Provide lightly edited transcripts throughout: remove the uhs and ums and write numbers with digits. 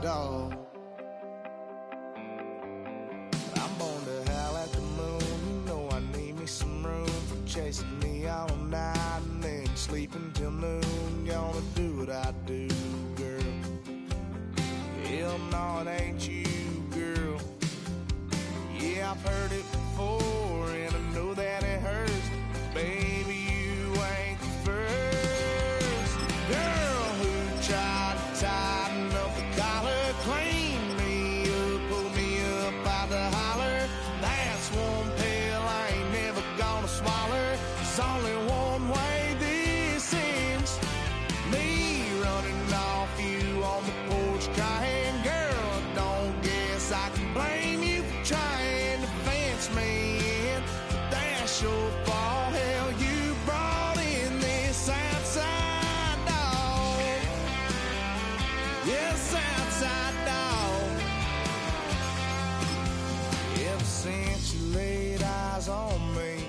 dog. I'm born to howl at the moon. You know I need me some room for chasing me all night and then sleeping till noon. Gonna do what I do, girl. Hell no, it ain't you, girl. Yeah, I've heard it before, and I know that it hurts. Baby, you ain't the first girl who tried to tighten up the collar, clean me up, pull me up out the holler. That's one pill I ain't never gonna swallow. There's only one way this ends. Me running off you on the porch crying. Girl, I don't guess I can blame you for trying to fence me in. But that's your fault. Hell, you brought in this outside dog. Yes, outside dog. Ever since you laid eyes on me,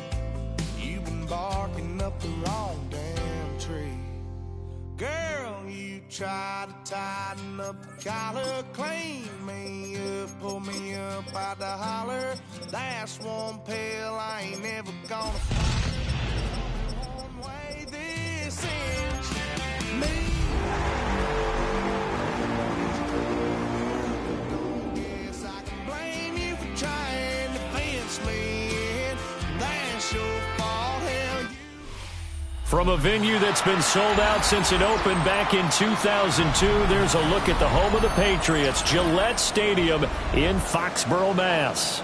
you've been barking up the wrong damn tree. Girl, you try to tighten up the collar, clean me up, pull me up out the holler. That's one pill I ain't never gonna find. One way this ends. Me. Guess I can blame you for trying to fence me in. That's your fault. Hell, you. From a venue that's been sold out since it opened back in 2002, there's a look at the home of the Patriots, Gillette Stadium in Foxborough, Mass.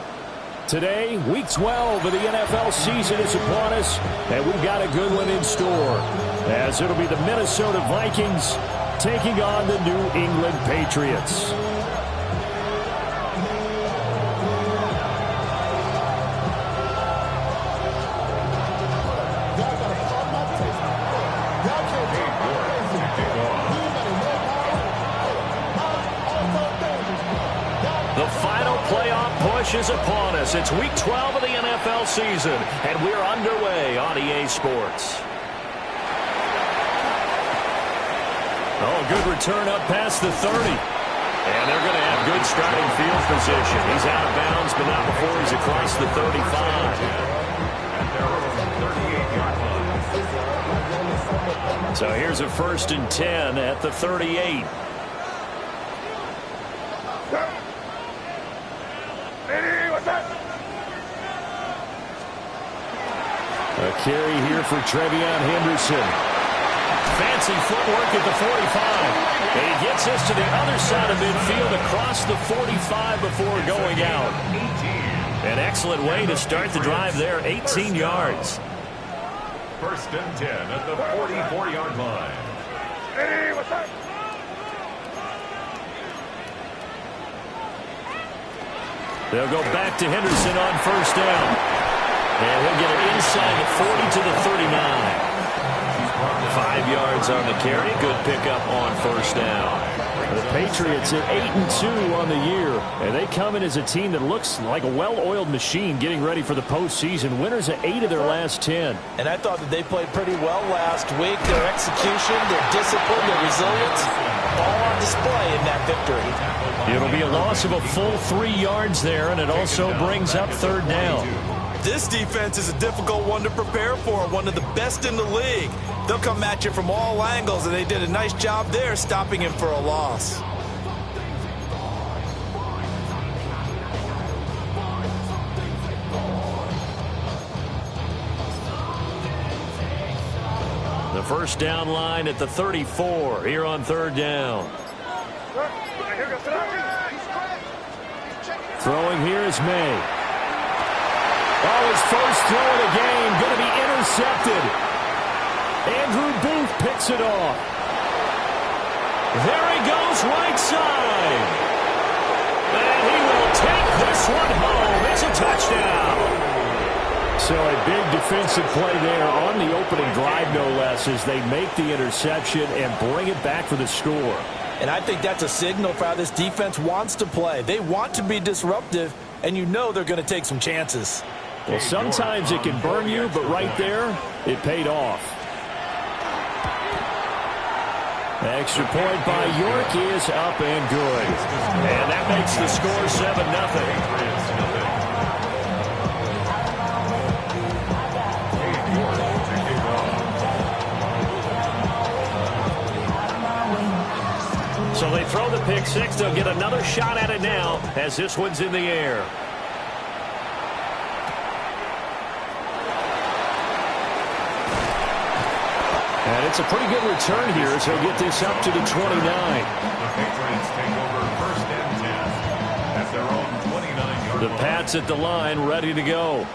Today, Week 12 of the NFL season is upon us, and we've got a good one in store, as it'll be the Minnesota Vikings taking on the New England Patriots. The final playoff push is upon us. It's Week 12 of the NFL season, and we're underway on EA Sports. Oh, good return up past the 30. And they're going to have good starting field position. He's out of bounds, but not before he's across the 35. So here's a 1st and 10 at the 38. A carry here for Trevion Henderson. Fancy footwork at the 45. And he gets us to the other side of midfield across the 45 before going out. An excellent way to start the drive there, 18 yards. 1st and 10 at the 44-yard line. Hey, what's up? They'll go back to Henderson on 1st down. And he'll get it inside the 40 to the 39. 5 yards on the carry. Good pickup on 1st down. The Patriots at 8-2 on the year. And they come in as a team that looks like a well-oiled machine getting ready for the postseason. Winners at 8 of their last 10. And I thought that they played pretty well last week. Their execution, their discipline, their resilience, all on display in that victory. It'll be a loss of a full 3 yards there, and it also brings up 3rd down. This defense is a difficult one to prepare for, one of the best in the league. They'll come at you from all angles, and they did a nice job there stopping him for a loss. The 1st down line at the 34 here on 3rd down. Throwing here is May. Oh, his first throw of the game going to be intercepted. Andrew Booth picks it off. There he goes right side. And he will take this one home. It's a touchdown. So a big defensive play there on the opening drive, no less, as they make the interception and bring it back for the score. And I think that's a signal for how this defense wants to play. They want to be disruptive, and you know they're going to take some chances. Well, sometimes it can burn you, but right there, it paid off. Extra point by York is up and good. And that makes the score 7-0. So they throw the pick six. They'll get another shot at it now as this one's in the air. And it's a pretty good return here as he'll get this up to the 29. The Patriots take over first and 10 at their own 29-yard line. The Pats at the line ready to go.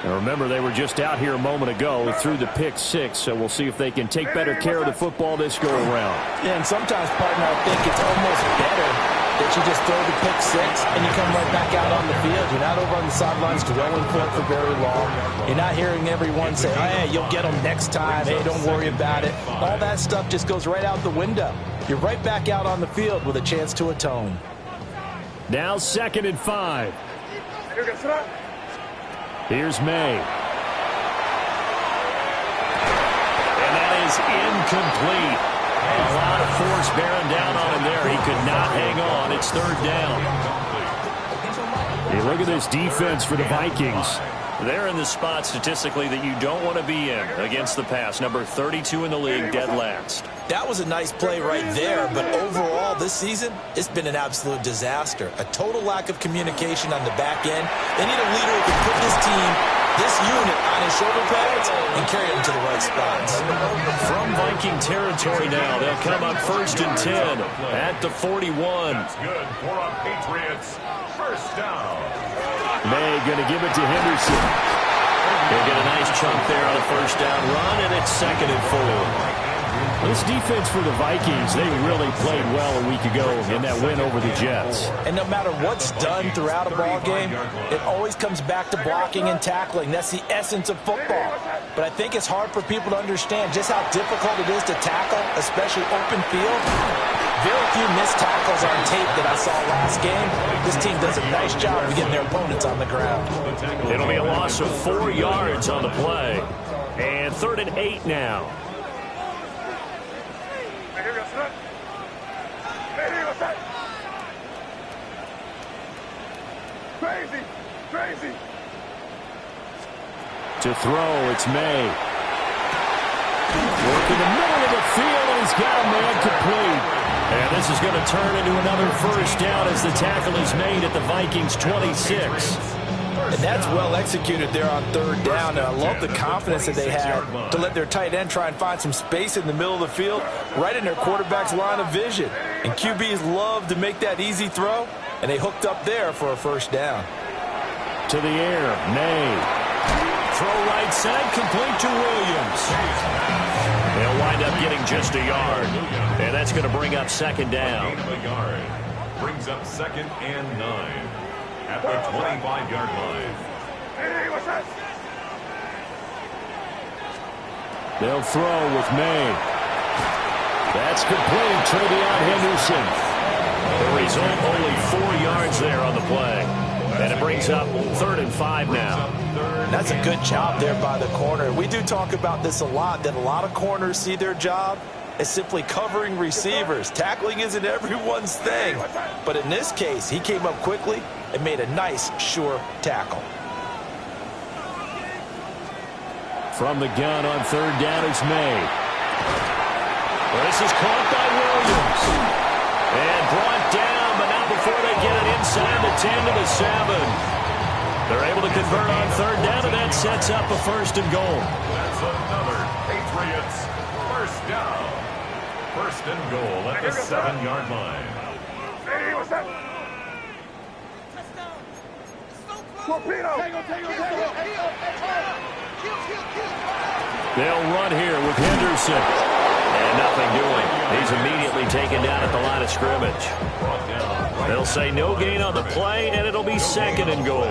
And remember, they were just out here a moment ago through the pick six, so we'll see if they can take better care of the football this go-around. Yeah, and sometimes, partner, I think it's almost better that you just throw the pick six and you come right back out on the field. You're not over on the sidelines dwelling for it for very long. You're not hearing everyone say, hey, you'll get them next time. Hey, don't worry about it. All that stuff just goes right out the window. You're right back out on the field with a chance to atone. Now 2nd and 5. Here's May. And that is incomplete. A lot of force bearing down on him there. He could not hang on. It's 3rd down. Hey, look at this defense for the Vikings. They're in the spot statistically that you don't want to be in against the pass. Number 32 in the league, dead last. That was a nice play right there, but overall this season, it's been an absolute disaster. A total lack of communication on the back end. They need a leader who can put this team, this unit, on his shoulder pads and carry them to the right spots. From Viking territory now, they'll come up 1st and 10 at the 41. That's good for a Patriots first down. May going to give it to Henderson. They'll get a nice chunk there on a 1st down run, and it's 2nd and 4. This defense for the Vikings, they really played well a week ago in that win over the Jets. And no matter what's done throughout a ball game, it always comes back to blocking and tackling. That's the essence of football. But I think it's hard for people to understand just how difficult it is to tackle, especially open field. Very few missed tackles on tape that I saw last game. This team does a nice job of getting their opponents on the ground. It'll be a loss of 4 yards on the play. And 3rd and 8 now. Crazy. To throw, it's May. Work in the middle of the field, and he's got a man complete. And this is going to turn into another 1st down as the tackle is made at the Vikings' 26. And that's well executed there on 3rd down. And I love the confidence that they had to let their tight end try and find some space in the middle of the field, right in their quarterback's line of vision. And QBs love to make that easy throw, and they hooked up there for a 1st down. To the air, May. Throw right side, complete to Williams. They'll wind up getting just a yard. And that's going to bring up 2nd down. Gain of a yard. Brings up 2nd and 9 at the 25-yard line. They'll throw with May. That's complete. Travion Henderson. The result, only 4 yards there on the play. And it brings up 3rd and 5 now. That's a good job there by the corner. We do talk about this a lot, that a lot of corners see their job as simply covering receivers. Tackling isn't everyone's thing. But in this case, he came up quickly and made a nice, sure tackle. From the gun on 3rd down, it's May. This is caught by Williams. And brought down, but not before they get it inside the 10 to the 7. They're able to convert on 3rd down, and that sets up a 1st and goal. That's another Patriots first down. 1st and goal at the 7-yard line. Hey, what's that? Torpedo! They'll run here with Henderson. And nothing doing. He's immediately taken down at the line of scrimmage. They'll say no gain on the play, and it'll be 2nd and goal.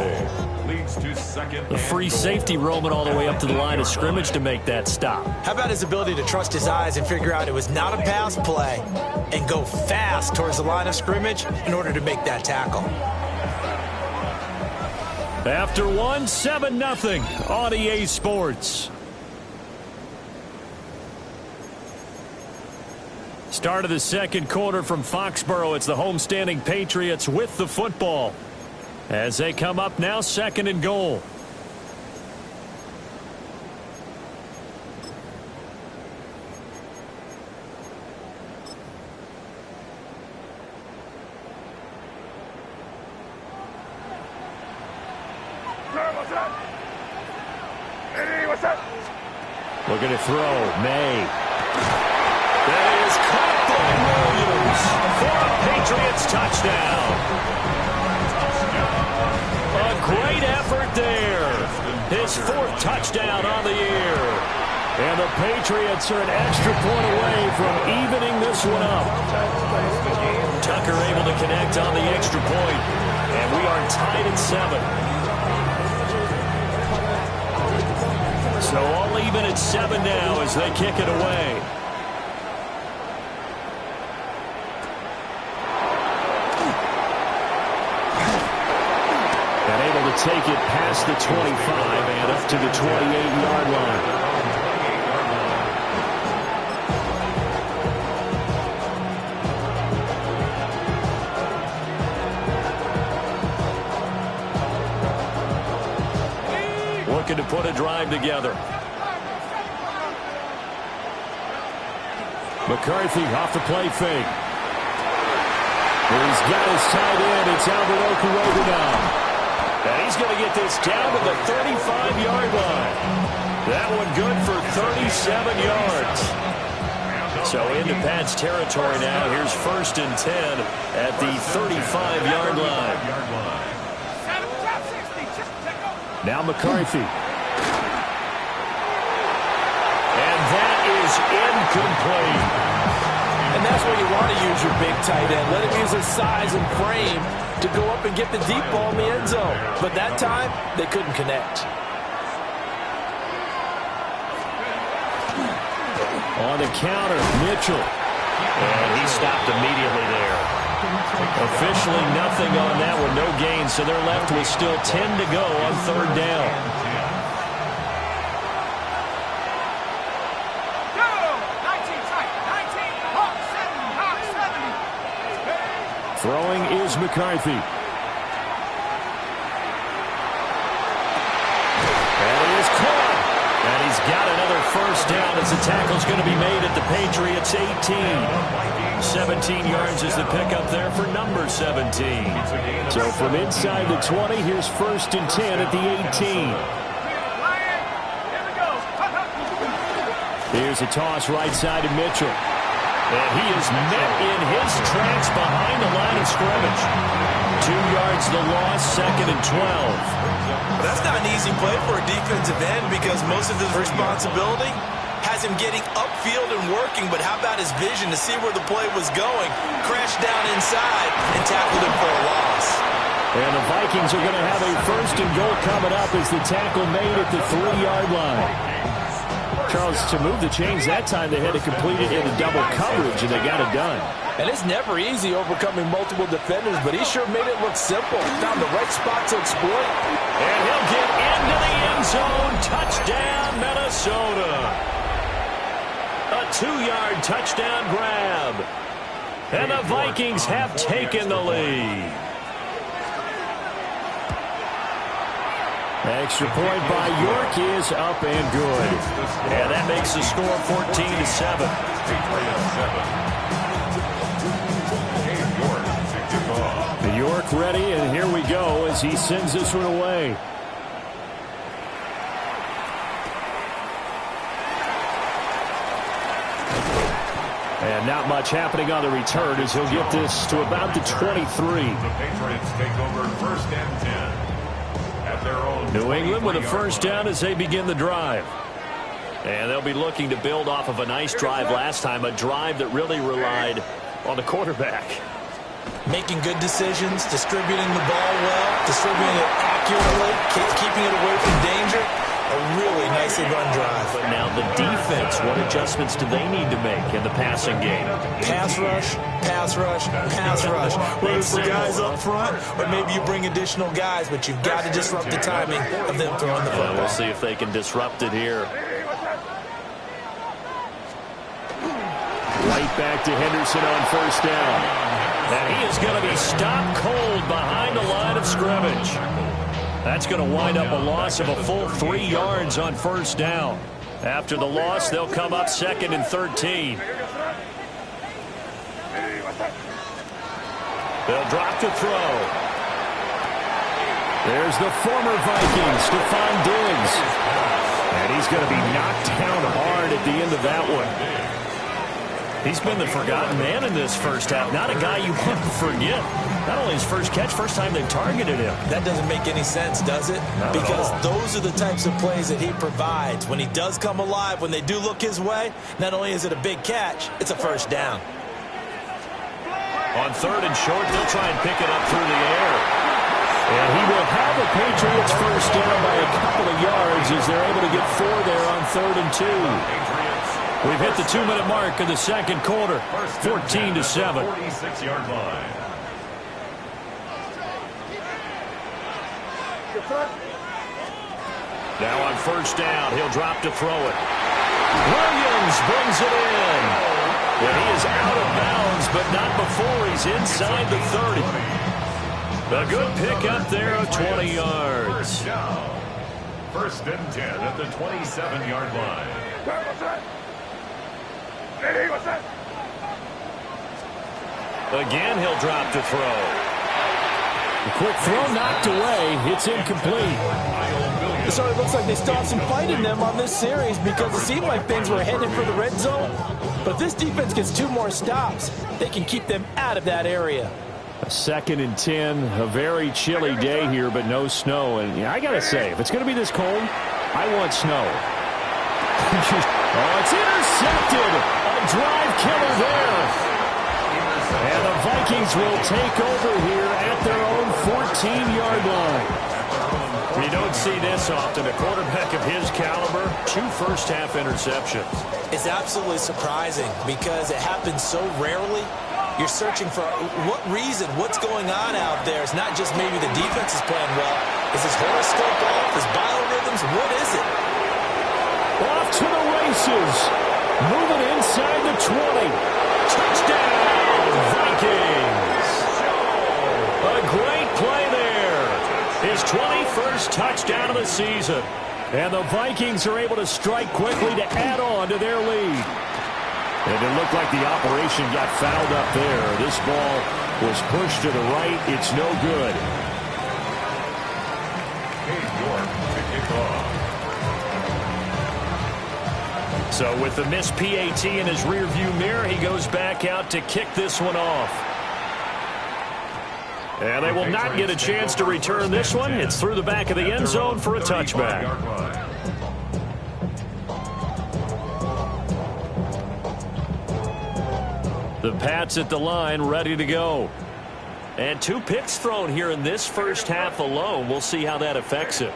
Leads to 2nd. The free safety roaming all the way up to the line of scrimmage to make that stop. How about his ability to trust his eyes and figure out it was not a pass play and go fast towards the line of scrimmage in order to make that tackle. After 7-0 on EA Sports. Start of the second quarter from Foxborough. It's the homestanding Patriots with the football as they come up now, 2nd and goal. Looking to throw. May. That is caught by Williams for a Patriots touchdown. A great effort there. His 4th touchdown on the year. And the Patriots are an extra point away from evening this one up. Tucker able to connect on the extra point. And we are tied at 7. So all even at 7 now as they kick it away. And able to take it past the 25 and up to the 28-yard line. Looking to put a drive together. McCarthy off the play fake. He's got his tight end. It's Albert Okuwebe now. And he's going to get this down to the 35-yard line. That one good for 37 yards. So into Pat's territory now. Here's 1st and 10 at the 35-yard line. Now McCarthy. And that is incomplete. And that's where you want to use your big tight end. Let him use his size and frame to go up and get the deep ball in the end zone. But that time, they couldn't connect. On the counter, Mitchell. And he stopped immediately there. Officially nothing on that one, no gain, so they're left with still 10 to go on 3rd down. Throwing is McCarthy. And it is caught. And he's got another 1st down as the tackle's going to be made at the Patriots' 18. 17 yards is the pickup there for number 17. So from inside the 20, here's 1st and 10 at the 18. Here's a toss right side to Mitchell. And he is met in his tracks behind the line of scrimmage. 2 yards the loss, 2nd and 12. That's not an easy play for a defensive end because most of his responsibility has him getting upfield and working, but how about his vision to see where the play was going, crashed down inside, and tackled him for a loss. And the Vikings are going to have a 1st and goal coming up as the tackle made at the 3-yard line. Charles, to move the chains that time, they had to complete it in a double coverage, and they got it done. And it's never easy overcoming multiple defenders, but he sure made it look simple. Found the right spot to exploit. And he'll get into the end zone. Touchdown, Minnesota. A 2-yard touchdown grab. And the Vikings have taken the lead. Extra point by York is up and good. And that makes the score 14-7. York ready, and here we go as he sends this one away. And not much happening on the return as he'll get this to about the 23. The Patriots take over 1st and 10. New England with a 1st down as they begin the drive. And they'll be looking to build off of a nice drive last time, a drive that really relied on the quarterback. Making good decisions, distributing the ball well, distributing it accurately, keeping it away from danger. A really nicely run drive. But now the defense, what adjustments do they need to make in the passing game? Pass rush, pass rush, pass rush. Whether it's the guys up front or maybe you bring additional guys, but you've got to disrupt the timing of them throwing the football. We'll see if they can disrupt it here. Right Right back to Henderson on first down. And he is going to be stopped cold behind the line of scrimmage. That's going to wind up a loss of a full 3 yards on first down. After the loss, they'll come up 2nd and 13. They'll drop to throw. There's the former Vikings, Stephon Diggs. And he's going to be knocked down hard at the end of that one. He's been the forgotten man in this first half. Not a guy you want to forget. Not only his first catch, first time they've targeted him. That doesn't make any sense, does it? Not because those are the types of plays that he provides. When he does come alive, when they do look his way, not only is it a big catch, it's a first down. On 3rd and short, they'll try and pick it up through the air. And he will have the Patriots first down by a couple of yards as they're able to get 4 there on 3rd and 2. We've hit the 2-minute mark in the second quarter, 14-7. 46-yard line. Now on first down, he'll drop to throw it. Williams brings it in. And he is out of bounds, but not before he's inside the 30. A good pick up there of 20 yards. First and 10 at the 27-yard line. Again, he'll drop to throw. The quick throw knocked away. It's incomplete. So it looks like they still have some fight in them on this series because it seemed like things were headed for the red zone. But if this defense gets 2 more stops, they can keep them out of that area. A 2nd and 10, a very chilly day here, but no snow. And yeah, I got to say, if it's going to be this cold, I want snow. Oh, it's intercepted. A drive killer there. And the Vikings will take over here at their own 14-yard line. You don't see this often. A quarterback of his caliber, 2 first-half interceptions. It's absolutely surprising because it happens so rarely. You're searching for what reason, what's going on out there. It's not just maybe the defense is playing well. Is his horoscope off? His biorhythms? What is it? Off to the races. Moving inside the 20. Touchdown, Vikings. A great play there. His 21st touchdown of the season. And the Vikings are able to strike quickly to add on to their lead. And it looked like the operation got fouled up there. This ball was pushed to the right. It's no good. Cade York to kick off. So with the missed PAT in his rearview mirror, he goes back out to kick this one off. And they will not get a chance to return this one. It's through the back of the end zone for a touchback. The Pats at the line, ready to go. And 2 picks thrown here in this first half alone. We'll see how that affects it.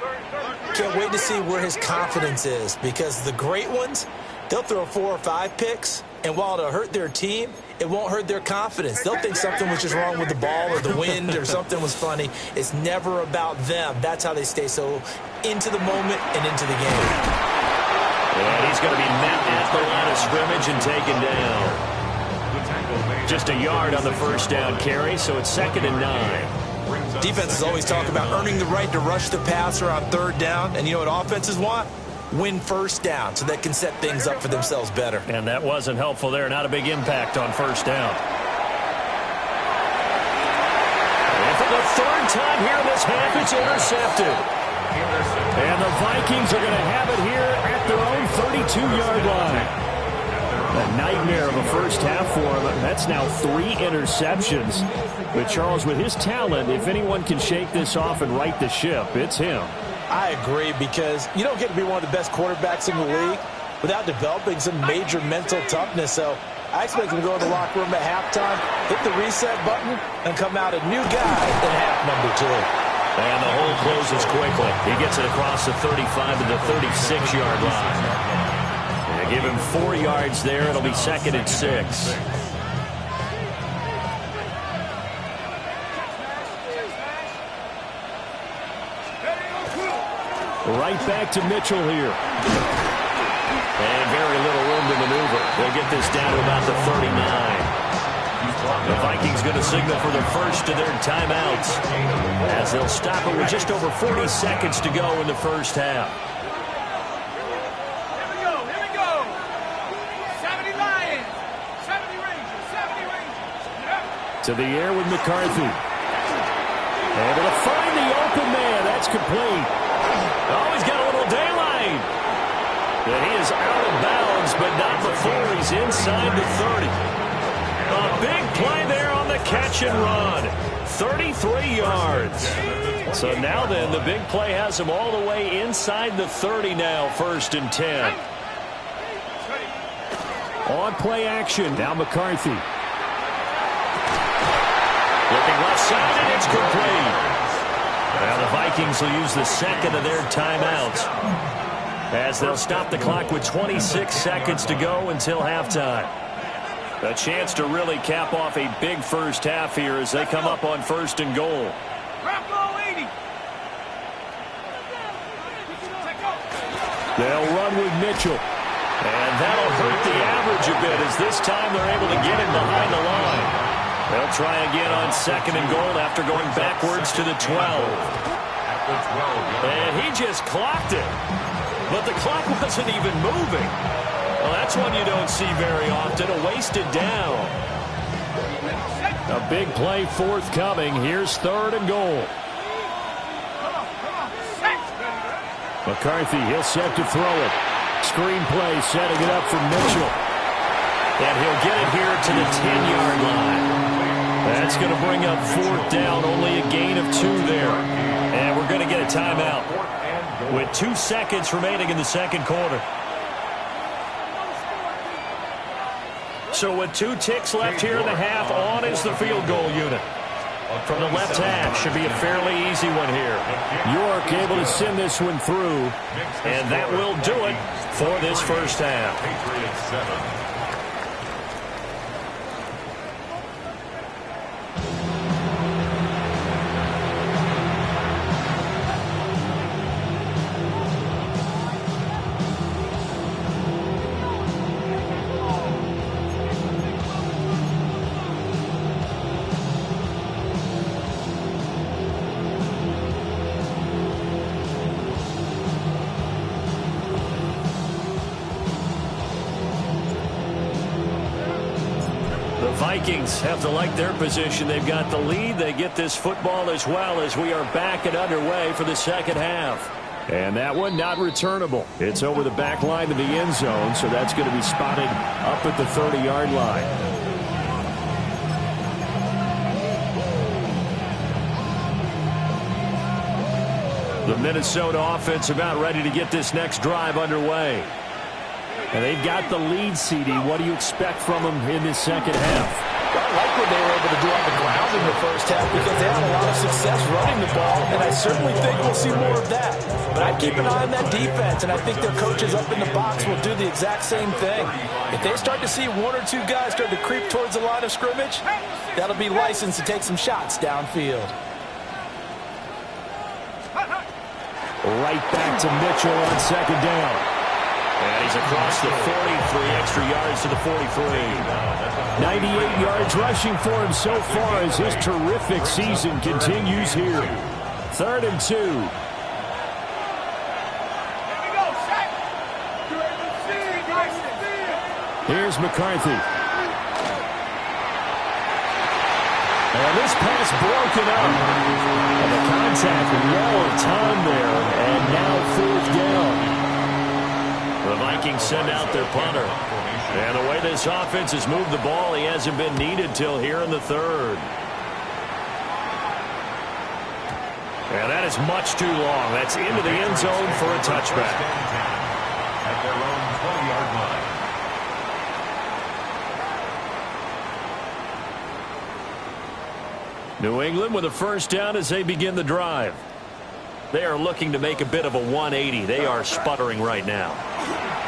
Can't wait to see where his confidence is because the great ones, they'll throw 4 or 5 picks, and while it'll hurt their team, it won't hurt their confidence. They'll think something was just wrong with the ball or the wind or something was funny. It's never about them. That's how they stay so into the moment and into the game. And he's going to be met at the line of scrimmage and taken down. Just a yard on the first down carry, so it's 2nd and 9. Defenses always talk about earning the right to rush the passer on 3rd down, and you know what offenses want? Win first down so they can set things up for themselves better. And that wasn't helpful there. Not a big impact on first down. And for the 3rd time here in this half, it's intercepted. And the Vikings are going to have it here at their own 32-yard line. A nightmare of a first half for him. That's now 3 interceptions. But Charles, with his talent, if anyone can shake this off and right the ship, it's him. I agree because you don't get to be one of the best quarterbacks in the league without developing some major mental toughness. So I expect him to go in the locker room at halftime, hit the reset button, and come out a new guy in half number 2. And the hole closes quickly. He gets it across the 35 to the 36-yard line. And give him 4 yards there. It'll be 2nd and 6. Right back to Mitchell here. And very little room room to maneuver. They'll get this down to about the 39. The Vikings going to signal for the first of their timeouts as they'll stop it with just over 40 seconds to go in the first half. Here we go. 70 Lions, 70 Rangers, 70 Rangers. Yep. To the air with McCarthy. Able to find the open man. That's complete. Oh, he's got a little daylight. And he is out of bounds, but not before he's inside the 30. A big play there on the catch and run. 33 yards. So now then, the big play has him all the way inside the 30 now, 1st and 10. On play action. Now McCarthy. Looking left side, and it's complete. Now the Vikings will use the second of their timeouts as they'll stop the clock with 26 seconds to go until halftime. A chance to really cap off a big first half here as they come up on 1st and goal. They'll run with Mitchell. And that'll hurt the average a bit as this time they're able to get him behind the line. They'll try again on 2nd and goal after going backwards to the 12. And he just clocked it. But the clock wasn't even moving. Well, that's one you don't see very often, a wasted down. A big play forthcoming. Here's 3rd and goal. McCarthy, he'll set to throw it. Screen play, setting it up for Mitchell. And he'll get it here to the 10-yard line. That's going to bring up 4th down, only a gain of 2 there. And we're going to get a timeout with 2 seconds remaining in the second quarter. So with 2 ticks left here in the half, on is the field goal unit. From the left half, should be a fairly easy one here. York able to send this one through. And that will do it for this first half. Vikings have to like their position. They've got the lead. They get this football as well as we are back and underway for the second half. And that one not returnable. It's over the back line of the end zone, so that's going to be spotted up at the 30-yard line. The Minnesota offense about ready to get this next drive underway. And they've got the lead, CD. What do you expect from them in this second half? I like what they were able to do on the ground in the first half because they had a lot of success running the ball, and I certainly think we'll see more of that. But I'd keep an eye on that defense, and I think their coaches up in the box will do the exact same thing. If they start to see 1 or 2 guys start to creep towards the line of scrimmage, that'll be licensed to take some shots downfield. Right back to Mitchell on 2nd down. And he's across the 43 extra yards to the 43. 98 yards rushing for him so far as his terrific season continues here. 3rd and 2. Here's McCarthy. And this pass broken up. And the contact well timed there. And now 4th down. The Vikings send out their punter. And the way this offense has moved the ball, he hasn't been needed till here in the 3rd. And that is much too long. That's into the end zone for a touchback. At their own 20-yard line. New England with a first down as they begin the drive. They are looking to make a bit of a 180. They are sputtering right now.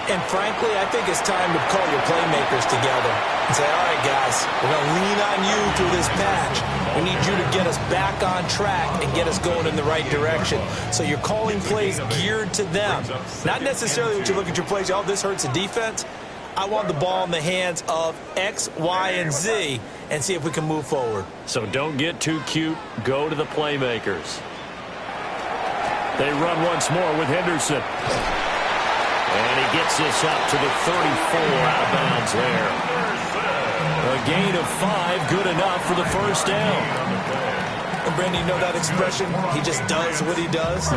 And frankly, I think it's time to call your playmakers together and say, all right, guys, we're going to lean on you through this patch. We need you to get us back on track and get us going in the right direction. So you're calling plays geared to them. Not necessarily what you look at your plays, oh, this hurts the defense. I want the ball in the hands of X, Y, and Z and see if we can move forward. So don't get too cute. Go to the playmakers. They run once more with Henderson. And he gets this up to the 34, out of bounds there. A gain of 5, good enough for the first down. And Brandon, you know that expression? He just does what he does.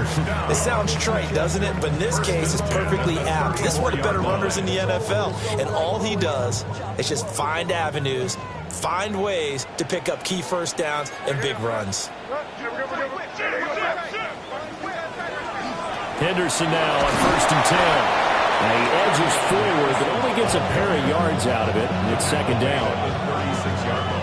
It sounds trite, doesn't it? But in this case, it's perfectly apt. This is one of the better runners in the NFL. And all he does is just find avenues, find ways to pick up key first downs and big runs. Henderson now on 1st and 10. Now he edges forward, but only gets a pair of yards out of it. And it's 2nd down.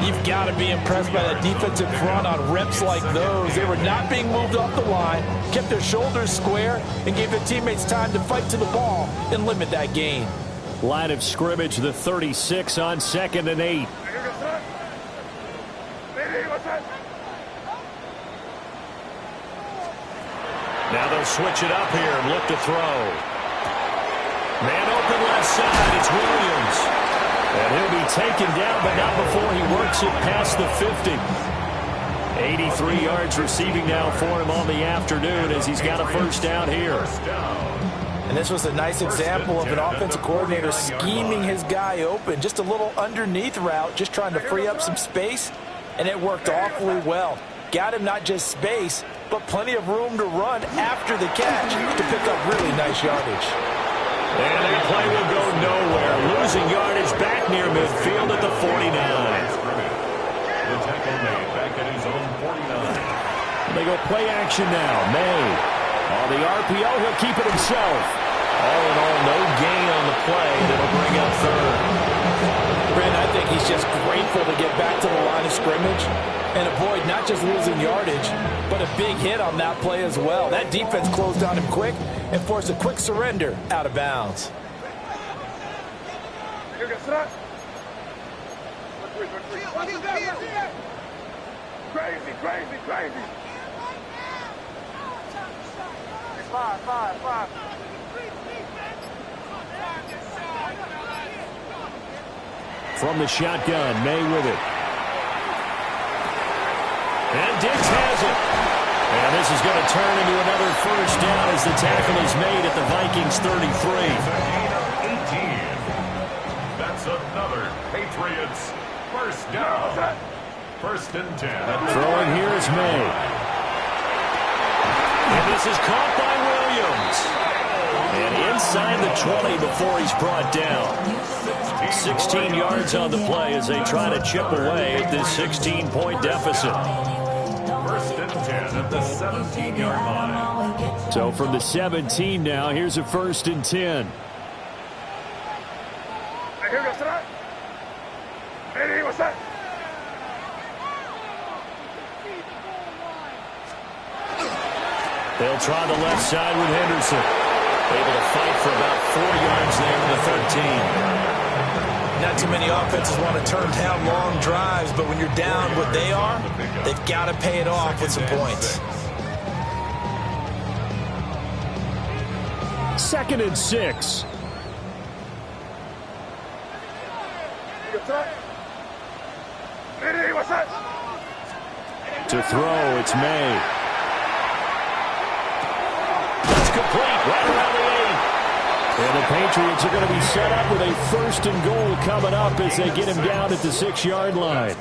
You've got to be impressed by that defensive front on reps like those. They were not being moved off the line, kept their shoulders square, and gave their teammates time to fight to the ball and limit that gain. Line of scrimmage, the 36 on 2nd and 8. Now they'll switch it up here and look to throw. Man open left side, it's Williams. And he'll be taken down, but not before he works it past the 50. 83 yards receiving now for him on the afternoon as he's got a first down here. And this was a nice example of an offensive coordinator scheming his guy open. Just a little underneath route, just trying to free up some space, and it worked awfully well. Got him not just space, but plenty of room to run after the catch to pick up really nice yardage. And that play will go nowhere. Losing yardage back near midfield at the 49. The tackle made back at his own 49. They go play action now. May. On the RPO, he'll keep it himself. All in all, no gain on the play. That'll bring up 3rd. Brandon, I think he's just grateful to get back to the line of scrimmage and avoid not just losing yardage, but a big hit on that play as well. That defense closed on him quick and forced a quick surrender out of bounds. Crazy. Five. From the shotgun, May with it. And Diggs has it. And this is going to turn into another first down as the tackle is made at the Vikings 33. That's another Patriots first down. 1st and 10. Throwing here is May. And this is caught by Williams. And inside the 20 before he's brought down. 16 yards on the play as they try to chip away at this 16-point deficit. 1st and 10 at the 17-yard line. So from the 17 now, here's a 1st and 10. They'll try the left side with Henderson. Able to fight for about 4 yards there in the 13. Not too many offenses want to turn down long drives, but when you're down what they are, they've got to pay it off with some points. 2nd and 6. To throw, it's May. That's complete, right around the 8. And the Patriots are going to be set up with a 1st and goal coming up as they get him down at the 6-yard line.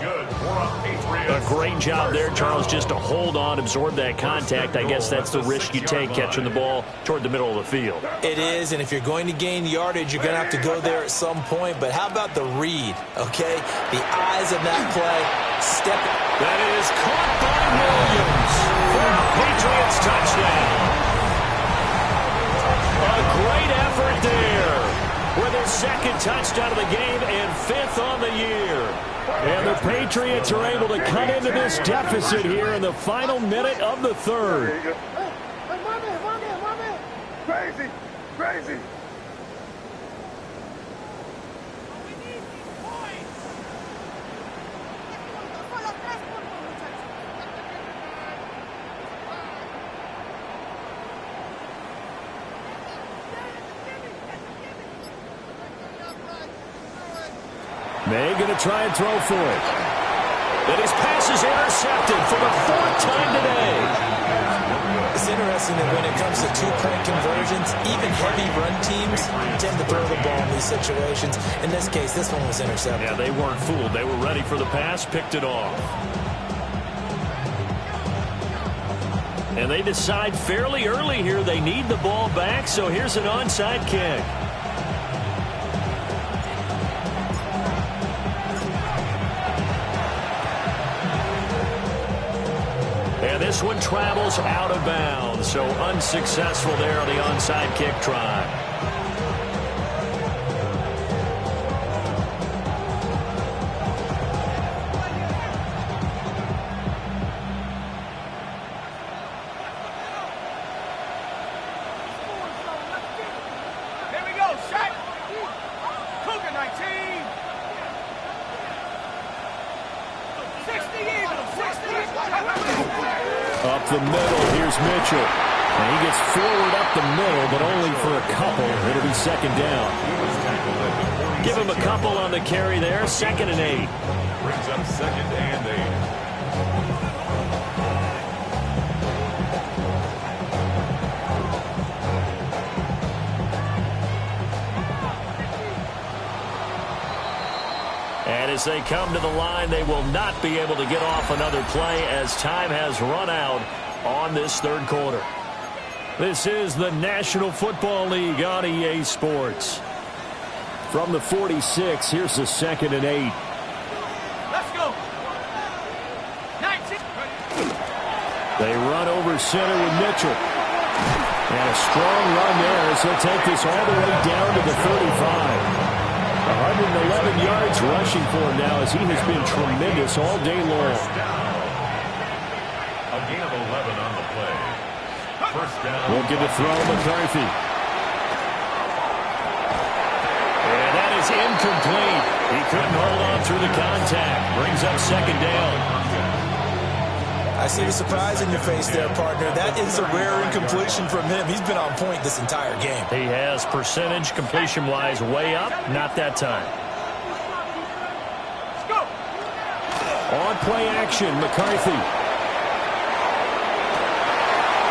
A great job there, Charles, just to hold on, absorb that contact. I guess that's the risk you take catching the ball toward the middle of the field. It is, and if you're going to gain yardage, you're going to have to go there at some point. But how about the read, okay? The eyes of that play, step. That is caught by Williams for a Patriots touchdown. A great effort there with his 2nd touchdown of the game and 5th on the year. And the Patriots are able to cut into this deficit here in the final minute of the 3rd. Crazy. May going to try and throw for it. And his pass is intercepted for the 4th time today. It's interesting that when it comes to two-point conversions, even heavy run teams tend to throw the ball in these situations. In this case, this one was intercepted. Yeah, they weren't fooled. They were ready for the pass, picked it off. And they decide fairly early here they need the ball back, so here's an onside kick. And this one travels out of bounds, so unsuccessful there on the onside kick try. Here we go, shot. Cougar 19. 60 Eagles, 60 Eagles. Up the middle, here's Mitchell. And he gets forward up the middle, but only for a couple. It'll be 2nd down. Give him a couple on the carry there, 2nd and 8. Brings up 2nd and 8. And as they come to the line, they will not be able to get off another play as time has run out on this 3rd quarter. This is the National Football League on EA Sports. From the 46, here's the 2nd and 8. Let's go. 19. They run over center with Mitchell. And a strong run there as he'll take this all the way down to the 35. 111 yards rushing for him now as he has been tremendous all day long. A gain of 11 on the play. 1st down. Looking to throw McCarthy. And that is incomplete. He couldn't hold on through the contact. Brings up 2nd down. I see the surprise in your face there, partner. That is a rare incompletion from him. He's been on point this entire game. He has percentage completion-wise way up. Not that time. Let's go. On play action, McCarthy.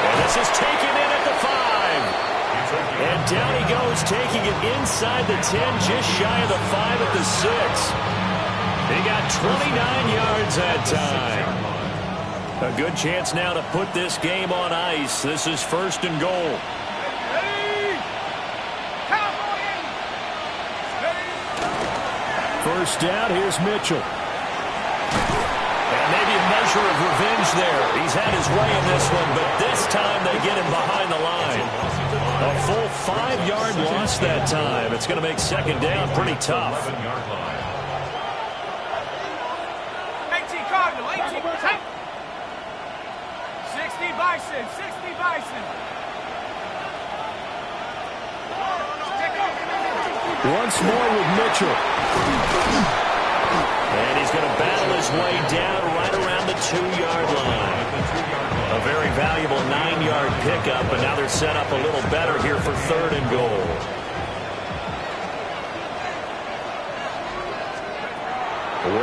And this is taken in at the 5. And down he goes, taking it inside the 10, just shy of the 5 at the 6. He got 29 yards that time. A good chance now to put this game on ice. This is 1st and goal. Ready. Cowboys. Ready. 1st down, here's Mitchell. And maybe a measure of revenge there. He's had his way in this one, but this time they get him behind the line. A full 5-yard loss that time. It's going to make 2nd down pretty tough. 18 Cardinal, 18. 60 Bison, 60 Bison. Once more with Mitchell. And he's going to battle his way down right around the 2-yard line. A very valuable 9-yard pickup, but now they're set up a little better here for 3rd and goal.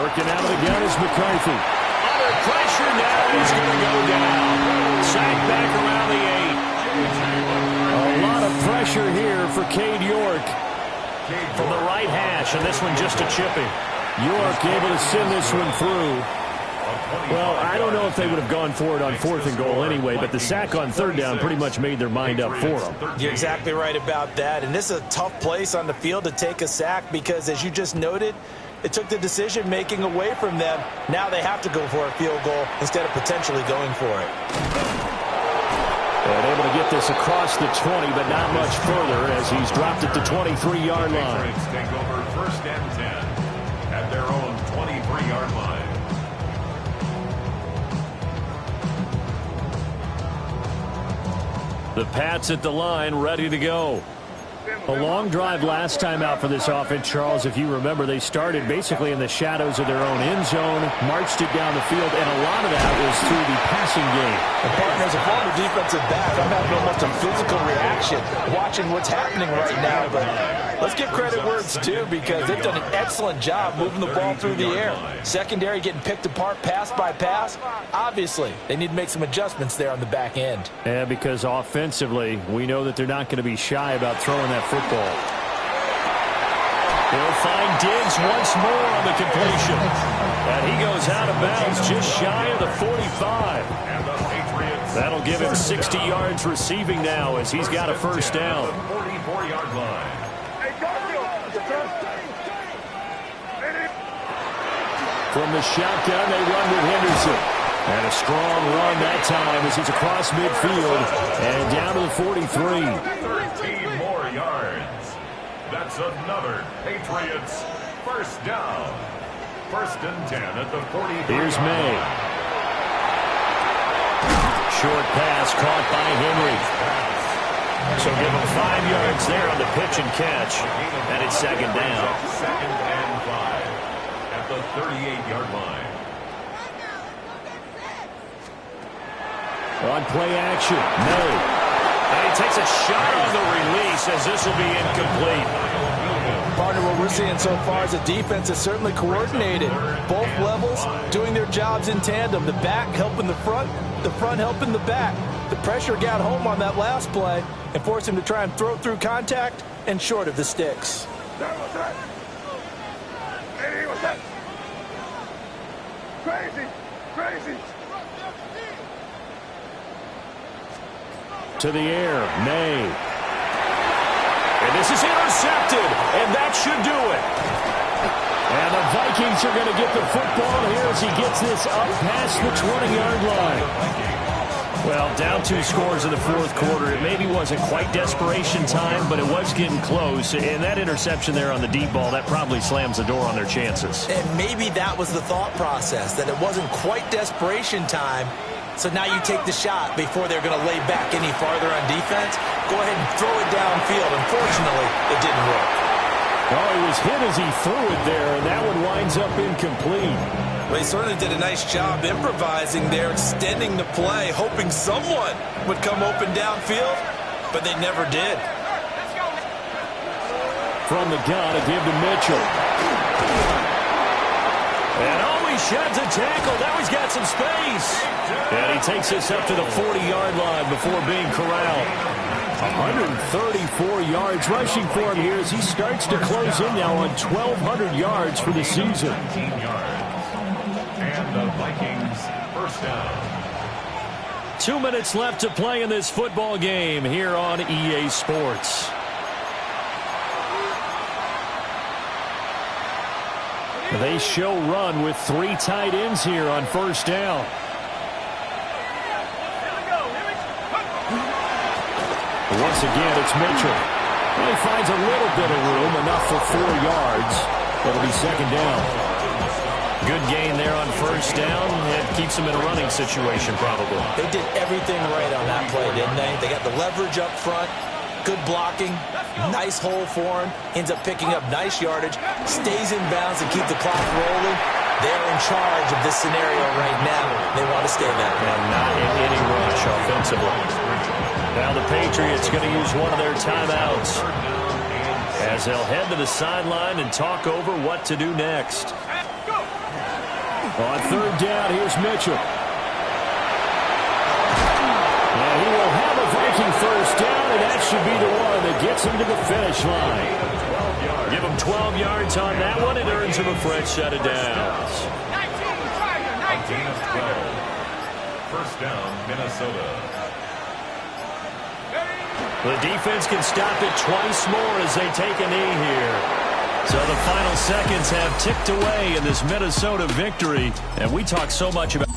Working out of the gun is McCarthy. Under pressure now, he's going to go down. Sacked back around the 8. A lot of pressure here for Cade York from the right hash, and this one just a chipping. York able to send this one through. Well, I don't know if they would have gone for it on 4th and goal anyway, but the sack on 3rd down pretty much made their mind up for them. You're exactly right about that, and this is a tough place on the field to take a sack because, as you just noted, it took the decision-making away from them. Now they have to go for a field goal instead of potentially going for it. And able to get this across the 20, but not much further as he's dropped it to 23-yard line. Take over 1st and 10 at their own 23-yard line. The Pats at the line, ready to go. A long drive last time out for this offense, Charles. If you remember, they started basically in the shadows of their own end zone, marched it down the field, and a lot of that was through the passing game. And partner, as a former defensive back, I'm having almost a physical reaction watching what's happening right now. But Let's give credit where it's due because they've done an excellent job moving the ball through the air. Secondary getting picked apart pass by pass. Obviously, they need to make some adjustments there on the back end. Yeah, because offensively, we know that they're not going to be shy about throwing that football. They'll find Diggs once more on the completion. And he goes out of bounds just shy of the 45. That'll give him 60 yards receiving now as he's got a first down. 44-yard line. From the shotgun, they run with Henderson. And a strong run that time as he's across midfield and down to the 43. 13 more yards. That's another Patriots first down. 1st and 10 at the 40. Here's May. Short pass caught by Henry. So give him 5 yards there on the pitch and catch. And it's 2nd down. 2nd and 5 at the 38-yard line. On play action, May. And he takes a shot on the release as this will be incomplete. Partner, what we're seeing so far is the defense is certainly coordinated. Both levels doing their jobs in tandem. The back helping the front helping the back. The pressure got home on that last play and forced him to try and throw through contact and short of the sticks. Crazy. To the air, May. And this is intercepted, and that should do it. And the Vikings are going to get the football here as he gets this up past the 20-yard line. Well, down 2 scores in the 4th quarter. It maybe wasn't quite desperation time, but it was getting close. And that interception there on the deep ball, that probably slams the door on their chances. And maybe that was the thought process, that it wasn't quite desperation time. So now you take the shot before they're going to lay back any farther on defense. Go ahead and throw it downfield. Unfortunately, it didn't work. Oh, he was hit as he threw it there, and that one winds up incomplete. Well, he certainly did a nice job improvising there, extending the play, hoping someone would come open downfield, but they never did. From the gun, a give to Mitchell. And he sheds a tackle. Now he's got some space. And he takes this up to the 40-yard line before being corralled. 134 yards rushing for him here as he starts to close in now on 1,200 yards for the season. 19 yards. And the Vikings first down. 2 minutes left to play in this football game here on EA Sports. They show run with 3 tight ends here on first down. Once again, it's Mitchell. Well, he finds a little bit of room, enough for 4 yards. That'll be 2nd down. Good gain there on first down. It keeps him in a running situation, probably. They did everything right on that play, didn't they? They got the leverage up front, good blocking, nice hole for him, ends up picking up nice yardage, stays in bounds and keep the clock rolling. They're in charge of this scenario right now. They want to stay that way. And not in any rush offensively. Now the Patriots going to use one of their timeouts as they'll head to the sideline and talk over what to do next. On 3rd down, here's Mitchell. And he will have a Viking first down, and that should be the one that gets him to the finish line. Give him 12 yards on that one. It earns him a fresh set of downs. 19 of 12. First down, Minnesota. The defense can stop it twice more as they take a knee here. So the final seconds have ticked away in this Minnesota victory. And we talk so much about